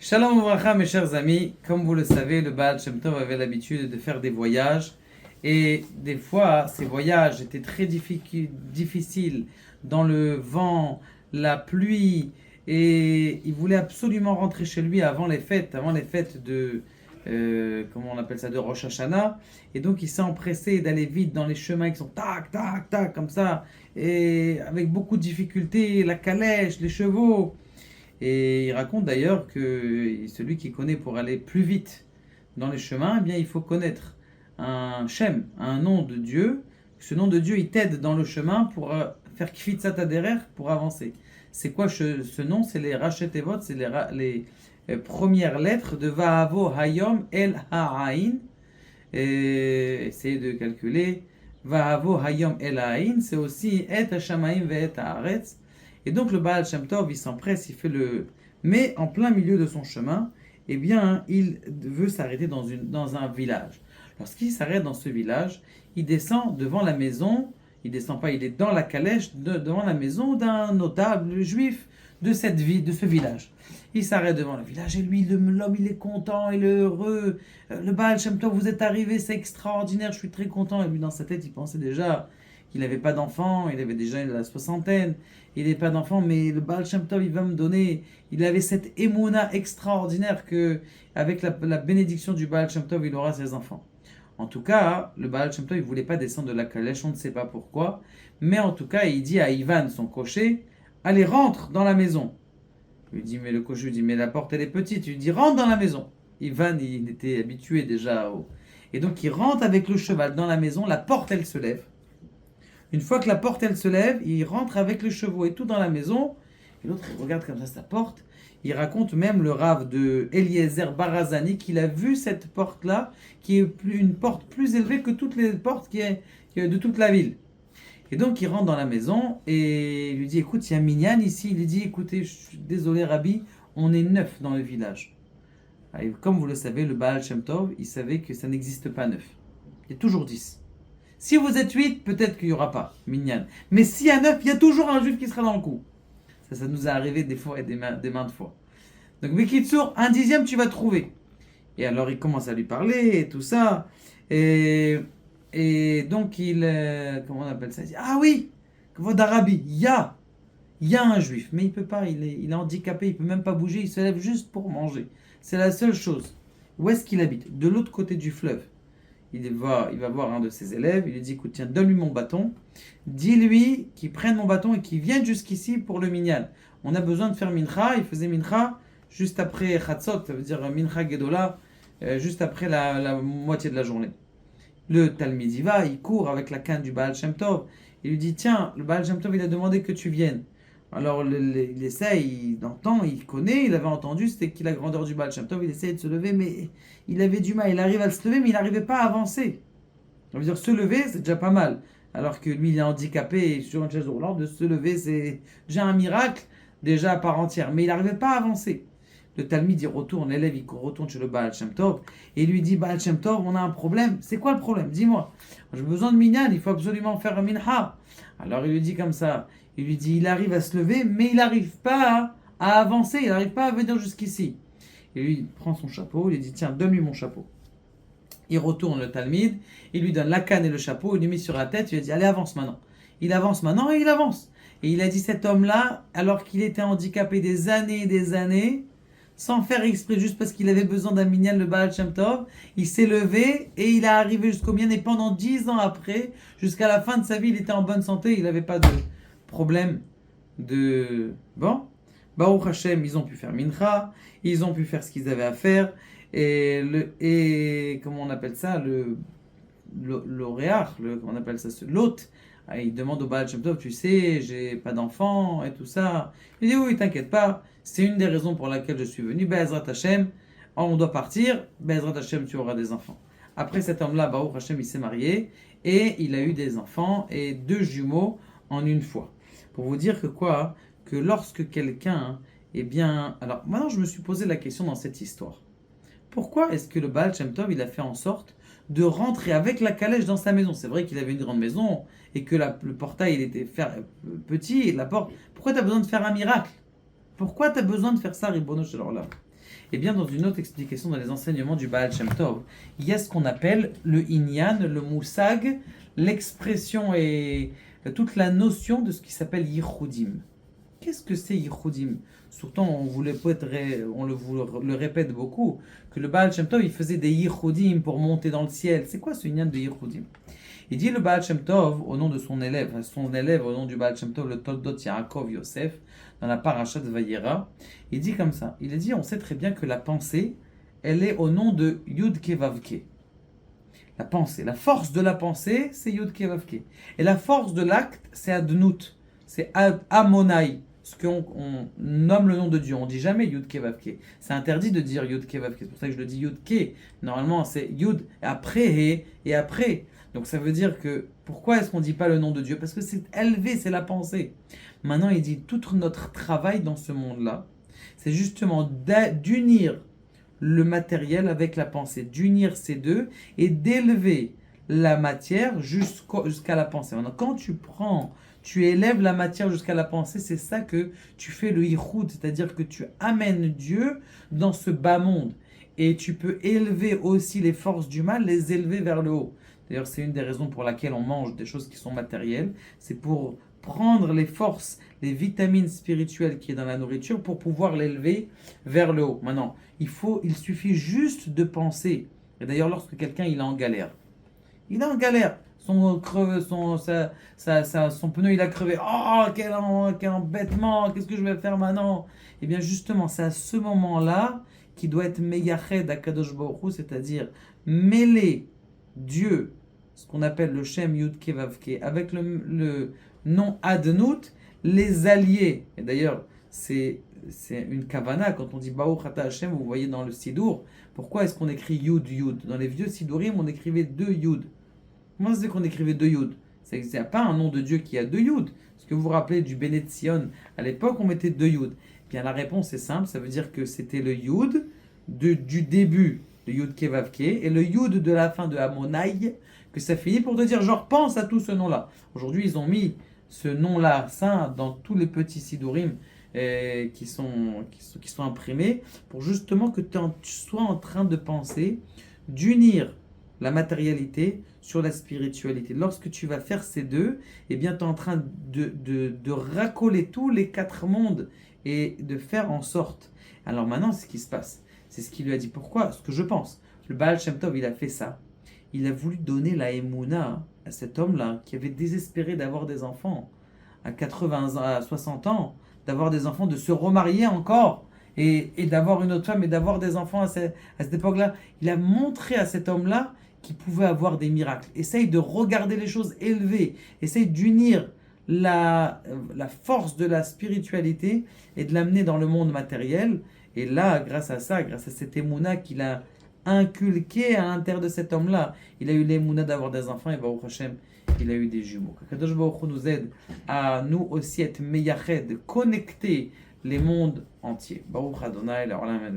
Shalom Ouvracha, mes chers amis. Comme vous le savez, le Baal Shem Tov avait l'habitude de faire des voyages. Et des fois, ces voyages étaient très difficiles dans le vent, la pluie. Et il voulait absolument rentrer chez lui avant les fêtes de, comment on appelle ça, de Rosh Hashanah. Et donc, il s'est empressé d'aller vite dans les chemins qui sont tac, tac, tac, comme ça. Et avec beaucoup de difficultés, la calèche, les chevaux. Et il raconte d'ailleurs que celui qui connaît pour aller plus vite dans les chemins, eh bien, il faut connaître un Shem, un nom de Dieu. Ce nom de Dieu, il t'aide dans le chemin pour faire kfitsat aderer, pour avancer. C'est quoi ce nom? C'est les Rachet Evot, c'est les premières lettres de Vahavo Hayom El Ha'ain. Et essayez de calculer. Vahavo Hayom El Ha'ain, c'est aussi Et Hashamaim Ve'et Haaretz. Et donc le Baal Shem Tov, il s'empresse, il fait le... Mais en plein milieu de son chemin, eh bien, il veut s'arrêter dans un village. Lorsqu'il s'arrête dans ce village, il descend devant la maison, il descend pas, il est dans la calèche devant la maison d'un notable juif de cette ville, de ce village. Il s'arrête devant le village et lui, l'homme, il est content, il est heureux. Le Baal Shem Tov, vous êtes arrivé, c'est extraordinaire, je suis très content. Et lui, dans sa tête, il pensait déjà qu'il n'avait pas d'enfant, il avait déjà la soixantaine, il n'avait pas d'enfant, mais le Baal Shem Tov, il va me donner. Il avait cette émouna extraordinaire que, avec la bénédiction du Baal Shem Tov, il aura ses enfants. En tout cas, le Baal Shem Tov, il ne voulait pas descendre de la calèche, on ne sait pas pourquoi, mais en tout cas, il dit à Ivan, son cocher, allez, rentre dans la maison. Il lui dit, mais le cocher lui dit, mais la porte, elle est petite. Il lui dit, rentre dans la maison. Ivan, il était habitué déjà au... Et donc, il rentre avec le cheval dans la maison, la porte, elle se lève. Une fois que la porte elle se lève, il rentre avec les chevaux et tout dans la maison. Et l'autre il regarde comme ça sa porte. Il raconte même le rave de Eliezer Barazani qu'il a vu cette porte-là, qui est une porte plus élevée que toutes les portes qui est de toute la ville. Et donc il rentre dans la maison et il lui dit écoute, il y a Minyan ici. Il lui dit écoutez, je suis désolé Rabbi, on est 9 dans le village. Et comme vous le savez, le Baal Shem Tov, il savait que ça n'existe pas 9. Il y a toujours 10. Si vous êtes 8, peut-être qu'il n'y aura pas, Minyan. Mais s'il y a 9, il y a toujours un juif qui sera dans le coup. Ça nous est arrivé des fois et des maintes fois. Donc, Bekitsour, un dixième, tu vas trouver. Et alors, il commence à lui parler et tout ça. Et donc, comment on appelle ça? Il dit, ah oui, Kvod Arabi, il y a un juif. Mais il peut pas, il est handicapé, il peut même pas bouger, il se lève juste pour manger. C'est la seule chose. Où est-ce qu'il habite? De l'autre côté du fleuve. Il va voir un de ses élèves, il lui dit écoute, tiens, donne-lui mon bâton, dis-lui qu'il prenne mon bâton et qu'il vienne jusqu'ici pour le minyan. On a besoin de faire mincha, il faisait mincha juste après chatzot, ça veut dire mincha gedola, juste après la moitié de la journée. Le Talmid y va, il court avec la canne du Baal Shem Tov, il lui dit tiens, le Baal Shem Tov il a demandé que tu viennes. Alors il essaye, il entend, il connaît, il avait entendu, c'était qu'il la grandeur du Baal Shem Tov, il essaye de se lever, mais il avait du mal, il arrive à se lever, mais il n'arrivait pas à avancer. Ça veut dire se lever, c'est déjà pas mal. Alors que lui, il est handicapé sur une chaise roulante, de se lever, c'est déjà un miracle, déjà à part entière. Mais il n'arrivait pas à avancer. Le Talmid, il retourne, l'élève, il retourne chez le Baal Shem Tov, et il lui dit, Baal Shem Tov, on a un problème. C'est quoi le problème? Dis-moi. J'ai besoin de minyan, il faut absolument faire un minha. Alors il lui dit comme ça, il lui dit, il arrive à se lever, mais il n'arrive pas à avancer, il n'arrive pas à venir jusqu'ici. Et lui, il prend son chapeau, il lui dit, tiens, donne-lui mon chapeau. Il retourne le Talmid, il lui donne la canne et le chapeau, il lui met sur la tête, il lui dit, allez, avance maintenant. Il avance maintenant et il avance. Et il a dit, cet homme-là, alors qu'il était handicapé des années et des années, sans faire exprès, juste parce qu'il avait besoin d'un minyan, le Baal Shem Tov, il s'est levé et il est arrivé jusqu'au minyan. Et pendant 10 ans après, jusqu'à la fin de sa vie, il était en bonne santé, il n'avait pas de problème de... Bon, Baruch Hashem, ils ont pu faire mincha, ils ont pu faire ce qu'ils avaient à faire, et comment on appelle ça, l'oréach, comment on appelle ça, l'hôte, il demande au Baal Shem Tov, tu sais, j'ai pas d'enfant et tout ça. Il dit oui, t'inquiète pas, c'est une des raisons pour laquelle je suis venu. Be'ezrat Hashem, on doit partir, Be'ezrat Hashem, tu auras des enfants. Après cet homme-là, Baruch Hashem, il s'est marié et il a eu des enfants et 2 jumeaux en une fois. Pour vous dire que quoi? Que lorsque quelqu'un, eh bien... Alors maintenant, je me suis posé la question dans cette histoire. Pourquoi est-ce que le Baal Shem Tov, il a fait en sorte de rentrer avec la calèche dans sa maison? C'est vrai qu'il avait une grande maison et que le portail il était petit et la porte. Pourquoi tu as besoin de faire un miracle? Pourquoi tu as besoin de faire ça, Ribono Shel Olam? Eh bien, dans une autre explication dans les enseignements du Baal Shem Tov, il y a ce qu'on appelle le inyan, le moussag, l'expression et toute la notion de ce qui s'appelle yichudim. Qu'est-ce que c'est yichudim? Surtout, le répète beaucoup, que le Baal Shem Tov, il faisait des yichudim pour monter dans le ciel. C'est quoi ce inyan de yichudim? Il dit le Baal Shem Tov au nom de son élève au nom du Baal Shem Tov, le Toldot Yaakov Yosef, dans la parasha de Vayera. Il dit comme ça, il a dit, on sait très bien que la pensée, elle est au nom de Yud Kevavke. La pensée, la force de la pensée, c'est Yud Kevavke. Et la force de l'acte, c'est Adnut, c'est Amonai, ce qu'on nomme le nom de Dieu. On dit jamais Yud Kevavke. C'est interdit de dire Yud Kevavke. C'est pour ça que je le dis Yud Ke. Normalement, c'est Yud, et après He, et après. Donc ça veut dire que, pourquoi est-ce qu'on ne dit pas le nom de Dieu? Parce que c'est élevé, c'est la pensée. Maintenant, il dit, tout notre travail dans ce monde-là, c'est justement d'unir le matériel avec la pensée, d'unir ces deux et d'élever la matière jusqu'à la pensée. Maintenant, quand tu élèves la matière jusqu'à la pensée, c'est ça que tu fais le yichud, c'est-à-dire que tu amènes Dieu dans ce bas monde. Et tu peux élever aussi les forces du mal, les élever vers le haut. D'ailleurs, c'est une des raisons pour laquelle on mange des choses qui sont matérielles. C'est pour prendre les forces, les vitamines spirituelles qui est dans la nourriture pour pouvoir l'élever vers le haut. Maintenant, il suffit juste de penser. Et d'ailleurs, lorsque quelqu'un il est en galère, son pneu il a crevé. Oh, quel embêtement, qu'est-ce que je vais faire maintenant? Eh bien, justement, c'est à ce moment-là qu'il doit être meyached à Kadosh Baruch Hu, c'est-à-dire mêler Dieu, ce qu'on appelle le Shem Yud Kevavke, avec le nom Adnut, les alliés. Et d'ailleurs, c'est une kavana, quand on dit Baruch Ata Hashem, vous voyez dans le Sidour, pourquoi est-ce qu'on écrit Yud Yud? Dans les vieux Sidourim, on écrivait 2 Yud. Comment c'est qu'on écrivait 2 Yud? Il n'y a pas un nom de Dieu qui a 2 Yud. Est-ce que vous vous rappelez du Béné Tzion? À l'époque, on mettait 2 Yud. Bien, la réponse est simple, ça veut dire que c'était le Yud du début de Yud Kevavke et le Yud de la fin de Amonai, que ça finit pour te dire, genre, pense à tout ce nom-là. Aujourd'hui, ils ont mis ce nom-là saint dans tous les petits Sidourim qui sont imprimés pour justement que tu sois en train de penser, d'unir la matérialité sur la spiritualité. Lorsque tu vas faire ces deux, eh bien, tu es en train de racoler tous les 4 mondes et de faire en sorte. Alors maintenant, c'est ce qui se passe. C'est ce qu'il lui a dit. Pourquoi? Ce que je pense. Le Baal Shem Tov, il a fait ça. Il a voulu donner la Emouna à cet homme-là qui avait désespéré d'avoir des enfants à 80 ans, à 60 ans, d'avoir des enfants, de se remarier encore et d'avoir une autre femme et d'avoir des enfants à cette époque-là. Il a montré à cet homme-là qu'il pouvait avoir des miracles. Essaye de regarder les choses élevées. Essaye d'unir la force de la spiritualité et de l'amener dans le monde matériel. Et là, grâce à ça, grâce à cette émouna qu'il a inculqué à l'intérieur de cet homme-là, il a eu l'émouna d'avoir des enfants et Baruch Hashem, il a eu des jumeaux. Kadosh Baruch Hu nous aide à nous aussi être meyached, connecter les mondes entiers. Baruch Adonai, la Olam et